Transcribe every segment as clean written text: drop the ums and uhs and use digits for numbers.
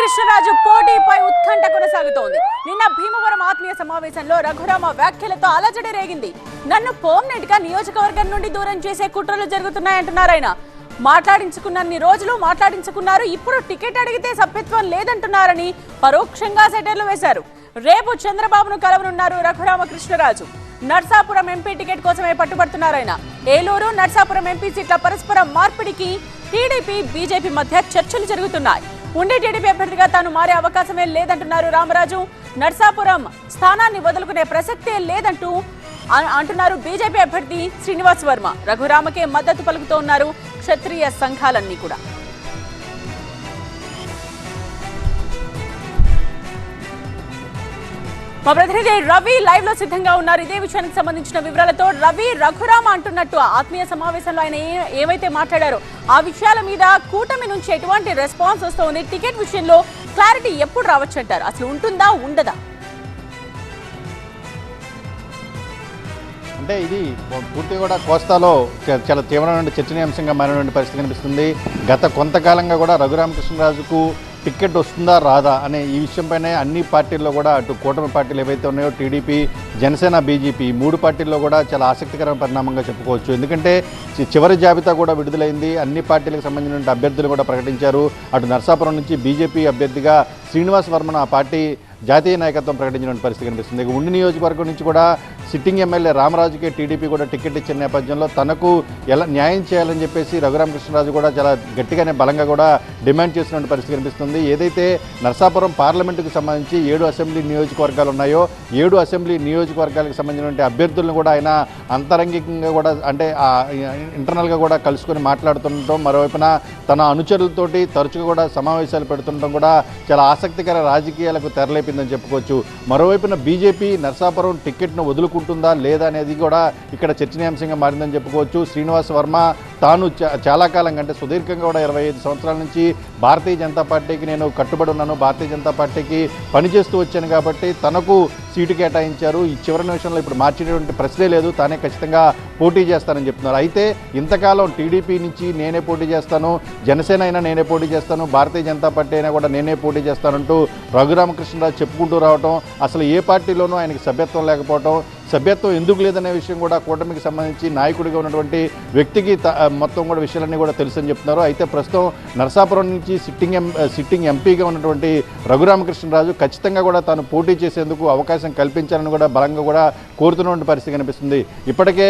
కృష్ణరాజు పోటీపై ఉత్కంఠ కొనసాగుతోంది. నిన్న భీమవరం ఆత్మీయ సమావేశంలో రఘురామ వ్యాఖ్యలతో అలజడి రేగింది. నన్ను పర్మనెంట్ గా నియోజకవర్గం నుండి దూరం చేసే కుట్రలు జరుగుతున్నాయంటున్నారు ఆయన. మాట్లాడించుకున్నన్ని రోజులు మాట్లాడించుకున్నారు, ఇప్పుడు టికెట్ అడిగితే సభ్యత్వం లేదంటున్నారని పరోక్షంగా సెటర్లు వేశారు. రేపు చంద్రబాబును కలవనున్నారు రఘురామ కృష్ణరాజు. నర్సాపురం ఎంపీ టికెట్ కోసమే పట్టుబడుతున్నారు ఆయన. ఏలూరు, నర్సాపురం ఎంపీ సీట్ల పరస్పర మార్పిడికి టీడీపీ, బీజేపీ మధ్య చర్చలు జరుగుతున్నాయి. ఉండే టీడీపీ అభ్యర్థిగా తాను మారే అవకాశమే లేదంటున్నారు రామరాజు. నర్సాపురం స్థానాన్ని వదులుకునే ప్రసక్తే లేదంటూ అంటున్నారు బీజేపీ అభ్యర్థి శ్రీనివాస్ వర్మ. రఘురామకే మద్దతు పలుకుతున్నారు క్షత్రియ సంఘాలన్నీ కూడా. మా ప్రతినిధి రవి లైవ్ లో సిద్ధంగా ఉన్నారు ఇదే విషయానికి సంబంధించిన వివరాలతో. రవి, రఘురామ అంటున్నట్టు ఆత్మీయ సమావేశంలో ఆయన ఏవైతే మాట్లాడారో ఆ విషయాల మీద కూటమి నుంచి ఎటువంటి రెస్పాన్స్ వస్తుంది? టికెట్ విషయంలో క్లారిటీ ఎప్పుడు రావచ్చు అంటారు? అసలు ఉంటుందా, ఉండదా? అంటే ఇది పూర్తిగా కూడా కోస్తాలో చాలా తీవ్రమైన చర్చనీయాంశంగా మారినటువంటి పరిస్థితి కనిపిస్తుంది. గత కొంతకాలంగా కూడా రఘురామకృష్ణరాజుకు టికెట్ వస్తుందా రాదా అనే ఈ విషయంపైనే అన్ని పార్టీల్లో కూడా అటు కూటమి పార్టీలు ఏవైతే ఉన్నాయో టీడీపీ, జనసేన, బీజేపీ మూడు పార్టీల్లో కూడా చాలా ఆసక్తికరమైన పరిణామంగా చెప్పుకోవచ్చు. ఎందుకంటే చివరి జాబితా కూడా విడుదలైంది. అన్ని పార్టీలకు సంబంధించిన అభ్యర్థులు కూడా ప్రకటించారు. అటు నర్సాపురం నుంచి బీజేపీ అభ్యర్థిగా శ్రీనివాస్ వర్మను ఆ పార్టీ జాతీయ నాయకత్వం ప్రకటించిన పరిస్థితి కనిపిస్తుంది. ఉండి నియోజకవర్గం నుంచి కూడా సిట్టింగ్ ఎమ్మెల్యే రామరాజుకే టీడీపీ కూడా టికెట్ ఇచ్చిన నేపథ్యంలో తనకు ఎలా న్యాయం చేయాలని చెప్పేసి రఘురామకృష్ణరాజు కూడా చాలా గట్టిగానే బలంగా కూడా డిమాండ్ చేస్తున్న పరిస్థితి కనిపిస్తుంది. ఏదైతే నర్సాపురం పార్లమెంటుకు సంబంధించి 7 అసెంబ్లీ నియోజకవర్గాలు ఉన్నాయో 7 అసెంబ్లీ నియోజకవర్గాలకు సంబంధించిన అభ్యర్థులను కూడా ఆయన అంతరంగికంగా కూడా అంటే ఇంటర్నల్గా కూడా కలుసుకొని మాట్లాడుతుండటం, మరోవైపున తన అనుచరులతోటి తరచుగా కూడా సమావేశాలు పెడుతుండటం కూడా చాలా ఆసక్తికర రాజకీయాలకు తెరలేపిందని చెప్పుకోవచ్చు. మరోవైపున బీజేపీ నర్సాపురం టికెట్ను వదులుకుంటుందా లేదా అనేది కూడా ఇక్కడ చర్చనీయాంశంగా మారిందని చెప్పుకోవచ్చు. శ్రీనివాస్ వర్మ తాను చాలా కాలంగా అంటే సుదీర్ఘంగా కూడా 25 సంవత్సరాల నుంచి భారతీయ జనతా పార్టీకి నేను కట్టుబడి ఉన్నాను, భారతీయ జనతా పార్టీకి పనిచేస్తూ వచ్చాను కాబట్టి తనకు సీటు కేటాయించారు. ఈ చివరి నిమిషంలో ఇప్పుడు మార్చేటువంటి ప్రశ్నే లేదు, తానే ఖచ్చితంగా పోటీ చేస్తానని చెప్తున్నారు. అయితే ఇంతకాలం టీడీపీ నుంచి నేనే పోటీ చేస్తాను, జనసేన అయినా నేనే పోటీ చేస్తాను, భారతీయ జనతా పార్టీ అయినా కూడా నేనే పోటీ చేస్తానంటూ రఘురామకృష్ణరాజు చెప్పుకుంటూ రావటం, అసలు ఏ పార్టీలోనూ ఆయనకి సభ్యత్వం లేకపోవటం, సభ్యత్వం ఎందుకు లేదనే విషయం కూడా కూటమికి సంబంధించి నాయకుడిగా ఉన్నటువంటి వ్యక్తికి మొత్తం కూడా విషయాలన్నీ కూడా తెలుసని చెప్తున్నారు. అయితే ప్రస్తుతం నర్సాపురం నుంచి సిట్టింగ్ ఎంపీగా ఉన్నటువంటి రఘురామకృష్ణరాజు ఖచ్చితంగా కూడా తాను పోటీ చేసేందుకు అవకాశం కల్పించాలని కూడా బలంగా కూడా కోరుతున్నటువంటి పరిస్థితి కనిపిస్తుంది. ఇప్పటికే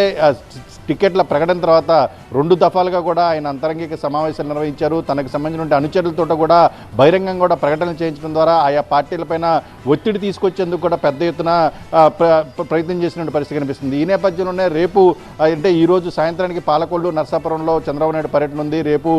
టికెట్ల ప్రకటన తర్వాత 2 దఫాలుగా కూడా ఆయన అంతరంగిక సమావేశాలు నిర్వహించారు. తనకు సంబంధించిన అనుచరులతో కూడా బహిరంగంగా కూడా ప్రకటనలు చేయించడం ద్వారా ఆయా పార్టీలపైన ఒత్తిడి తీసుకొచ్చేందుకు కూడా పెద్ద ఎత్తున ప్రయత్నం చేసినటువంటి పరిస్థితి కనిపిస్తుంది. ఈ నేపథ్యంలోనే రేపు అంటే ఈరోజు సాయంత్రానికి పాలకొల్లు, నర్సాపురంలో చంద్రబాబు నాయుడు పర్యటన ఉంది. రేపు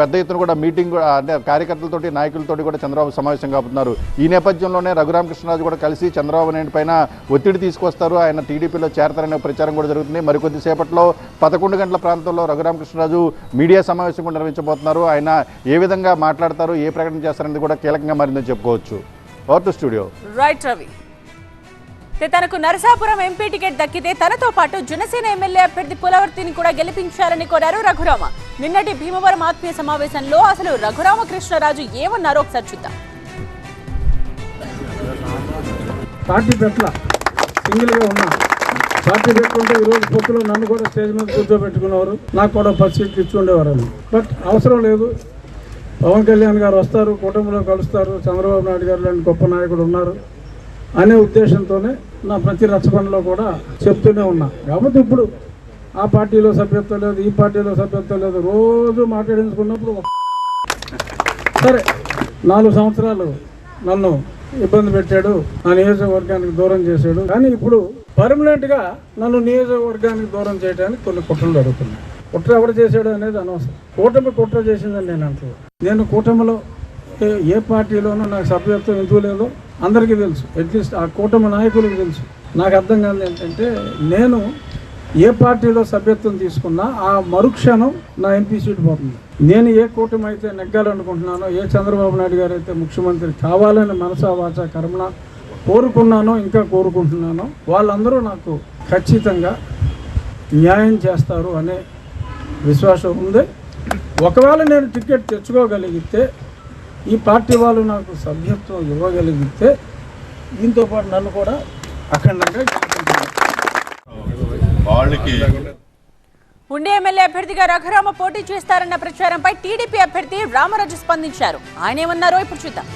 పెద్ద ఎత్తున కూడా మీటింగ్ అంటే కార్యకర్తలతోటి నాయకులతోటి కూడా చంద్రబాబు సమావేశం కాబోతున్నారు. ఈ నేపథ్యంలోనే రఘురామకృష్ణరాజు కూడా కలిసి చంద్రబాబు నాయుడు పైన ఒత్తిడి తీసుకొస్తారు, ఆయన టీడీపీలో చేరతారనే ప్రచారం కూడా జరుగుతుంది. మరికొద్దిసేపట్లో 11 గంటల ప్రాంతంలో రఘురామకృష్ణరాజు మీడియా సమావేశం కూడా నిర్వహించబోతున్నారు. ఆయన ఏ విధంగా మాట్లాడతారు, ఏ ప్రకటన చేస్తారనేది కూడా కీలకంగా మారిందని చెప్పుకోవచ్చు. Over to studio. Right Ravi. తనకు నరసాపురం ఎంపీ టికెట్ దక్కితే తనతో పాటు జనసేన ఎమ్మెల్యే అభ్యర్థి పులవర్తిని కూడా గెలిపించాలని కోరారు రఘురామ. నిన్నటి భీమవరం ఆత్మీయ సమావేశంలో అసలు రఘురామకృష్ణరాజు ఏమన్నారో ఒకసారి చూద్దాం. పార్టీ పెట్ల సింగిల్గా ఉన్నా, పార్టీ పెట్టుకుంటే ఈరోజు పొత్తులో నన్ను కూడా స్టేజ్ మీద కూర్చోబెట్టుకునేవారు, నాకు కూడా 10 సీట్లు ఇచ్చి ఉండేవారు. బట్ అవసరం లేదు, పవన్ కళ్యాణ్ గారు వస్తారు, కూటమిలో కలుస్తారు, చంద్రబాబు నాయుడు గారు లాంటి గొప్ప నాయకుడు ఉన్నారు అనే ఉద్దేశంతోనే నా ప్రతి రచ్చబండలో కూడా చెప్తూనే ఉన్నా. కాబట్టి ఇప్పుడు ఆ పార్టీలో సభ్యత్వం లేదు, ఈ పార్టీలో సభ్యత్వం లేదు, రోజు మాట్లాడించుకున్నప్పుడు సరే 4 సంవత్సరాలు నన్ను ఇబ్బంది పెట్టాడు, నా నియోజకవర్గానికి దూరం చేశాడు. కానీ ఇప్పుడు పర్మనెంట్గా నన్ను నియోజకవర్గానికి దూరం చేయడానికి కొన్ని కుట్రలు జరుగుతున్నాయి. కుట్ర ఎవరు చేశాడు అనేది అనవసరం. కూటమి కుట్ర చేసిందని నేను అంటున్నాను. నేను కూటమిలో ఏ పార్టీలోనూ నాకు సభ్యత్వం ఎందుకు లేదో అందరికీ తెలుసు, అట్లీస్ట్ ఆ కూటమి నాయకులకు తెలుసు. నాకు అర్థం కాదు ఏంటంటే, నేను ఏ పార్టీలో సభ్యత్వం తీసుకున్నా ఆ మరుక్షణం నా ఎంపీ సీటు పోతుంది. నేను ఏ కూటమి అయితే నెగ్గాలనుకుంటున్నానో, ఏ చంద్రబాబు నాయుడు గారు అయితే ముఖ్యమంత్రి కావాలని మనసా వాచా కర్మణ కోరుకున్నానో, ఇంకా కోరుకుంటున్నానో, వాళ్ళందరూ నాకు ఖచ్చితంగా న్యాయం చేస్తారు అనే విశ్వాసం ఉంది. ఒకవేళ నేను టికెట్ తెచ్చుకోగలిగితే ఈ పార్టీ వాళ్ళు నాకు సభ్యత్వం ఇవ్వగలిగితే దీంతో పాటు నన్ను కూడా అఖండంగా గెలుచుకుంటున్నారు. ఉండి ఎమ్మెల్యే అభ్యర్థిగా రఘురామ పోటీ చేస్తారన్న ప్రచారంపై టీడీపీ అభ్యర్థి రామరాజు స్పందించారు. ఆయన ఏమన్నారో ఇప్పుడు చూద్దాం.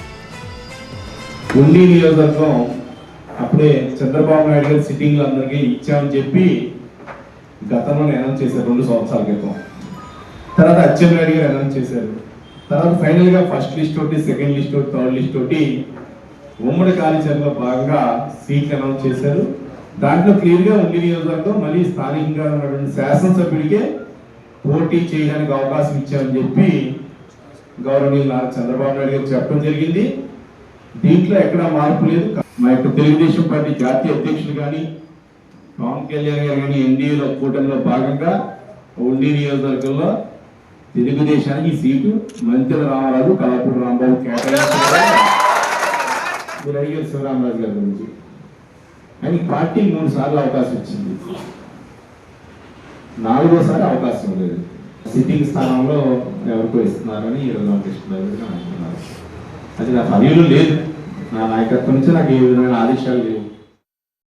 ఉండి నియోజకవర్గం అప్పుడే చంద్రబాబు నాయుడు గారు సిట్టింగ్లు అందరికీ ఇచ్చామని చెప్పి గతంలో అనౌన్స్ చేశారు 2 సంవత్సరాల క్రితం. తర్వాత అచ్చెన్నాయుడు గారు అనౌన్స్ చేశారు. తర్వాత ఫైనల్ గా ఫస్ట్ లిస్ట్ ఒకటి, సెకండ్ లిస్ట్ ఒకటి, థర్డ్ లిస్ట్ ఒకటి ఉమ్మడి కార్యాచరణలో భాగంగా సీట్లు అనౌన్స్ చేశారు. దాంట్లో క్లియర్ గా ఉండి నియోజకవర్గం మళ్ళీ స్థానికంగా ఉన్నటువంటి శాసనసభ్యుడికే పోటీ చేయడానికి అవకాశం ఇచ్చామని చెప్పి గౌరవనీయులు నారా చంద్రబాబు నాయుడు గారు చెప్పడం జరిగింది. దీంట్లో ఎక్కడ మార్పు లేదు. మా యొక్క తెలుగుదేశం పార్టీ జాతీయ అధ్యక్షులు కానీ పవన్ కళ్యాణ్ గారు కానీ ఎన్డీఏలో కూటమిలో భాగంగా ఉండి నియోజకవర్గంలో తెలుగుదేశానికి సీటు మంత్రి రామరాజు, కళాపూడి రాంబాబు కేటాయించారు. మీరు అడిగారు శివరామరాజు గారి గురించి. ఆయన పార్టీ 3 సార్లు అవకాశం ఇచ్చింది, 4వసారి అవకాశం లేదు. సిట్టింగ్ స్థానంలో ఎవరికో ఇస్తున్నారని రఘురామకృష్ణరాజు గారు అంటున్నారు. అది నా పనిలో లేదు, నా నాయకత్వం నుంచి నాకు ఏ విధమైన ఆదేశాలు లేవు.